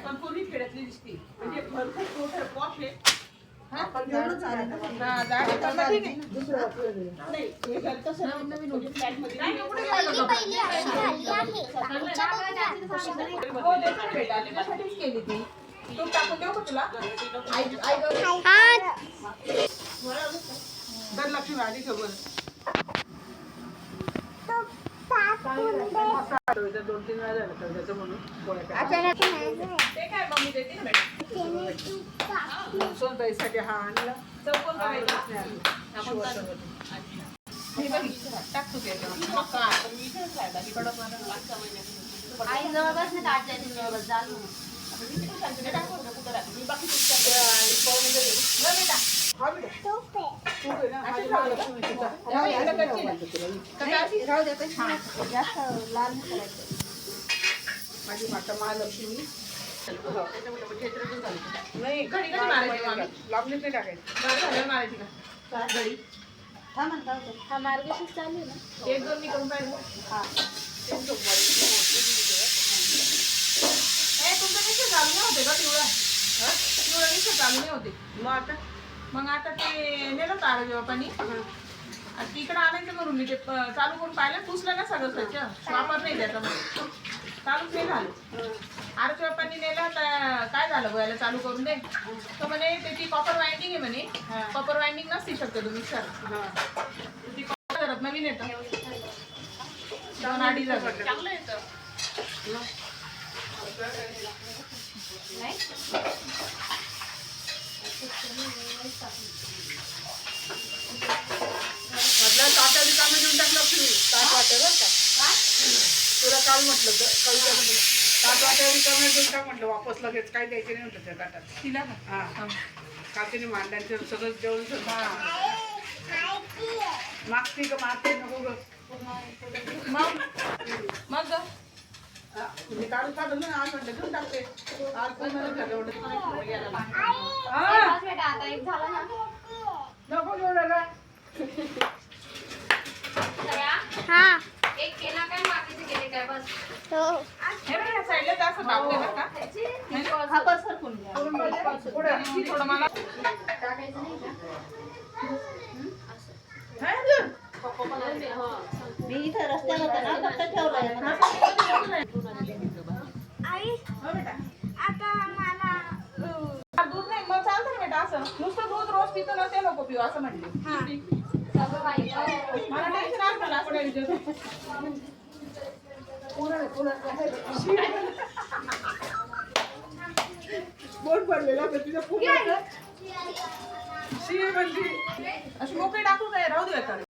पण पूर्वी खेड्यातली दिसती म्हणजे भरपूर मोठं पॉश आहे. केली ती तू टाकून देऊ का तुला? लक्ष्मी आली खबर 2-3 वेळा झालं तर त्याचं म्हणून ते काय मम्मी देते ना मॅडम सोनताईसाठी हा आणला चौकोन करायचा टाक तू आई जवळ बस ना तात्याची जवळ बस जा माझी माता महालक्ष्मी नाही घडी घडी मारायची लांबणीच नाही टाकायची मारायची का घडी हा मार्गशीर्ष चालू आहे ना 1-2 मी करून पाहिजे हा तुमचं निश्चय चालू नाही होते का पिवळा पिवळा निश्चय चालू नाही होते मग आता ते नेलं तारा जेव्हा पाणी तिकडं आणायचं म्हणून मी ते चालू करून पाहिलं पुसलं ना सगळं स्वच्छ वापर नाही त्याचा चालूच नाही झालं आरच्या बाप्पांनी नेलं तर काय झालं गोयला चालू करून दे तो म्हणे त्याची कॉपर वाइंडिंग आहे म्हणे कॉपर वाइंडिंग नसती शकतो मिक्सर ती कॉपर करत नवीन येतं 2-2.5 चांगलं येतं म्हटलं ताट्या रिकामे देऊन टाकलं तुम्ही ताट वाट्या बरं का तुला काल म्हटलं कविता म्हटलं ताट वाट्या रिकामे देऊन टाक म्हटलं वापस लगेच काही द्यायचे नाही म्हटलं त्या ताटात तिला का हां काल तिने मांड्यांचं सगळं जेवण सगळं मागती का मागते नको ग मग मी काढून काढून ना आज म्हटलं घेऊन टाकते आज पूर्ण झालं नको एवढं का एक केला काय बाकीचे केले काय बस हे बघ या साईडला जास्त दाबते बरं का हा बस सरकून घ्या पुढे थोडं मला टाकायचं नाही का मी इथं रस्त्याला होता ना फक्त ठेवलंय आई आता मला दूध नाही मग चालतं ना बेटा असं नुसतं दूध रोज पितो ना ते नको पिऊ असं म्हणले मला टेन्शन आलं ना पुढे बोट पडलेला तिच्या पुढे अशी मोकळी टाकू काय राहू दे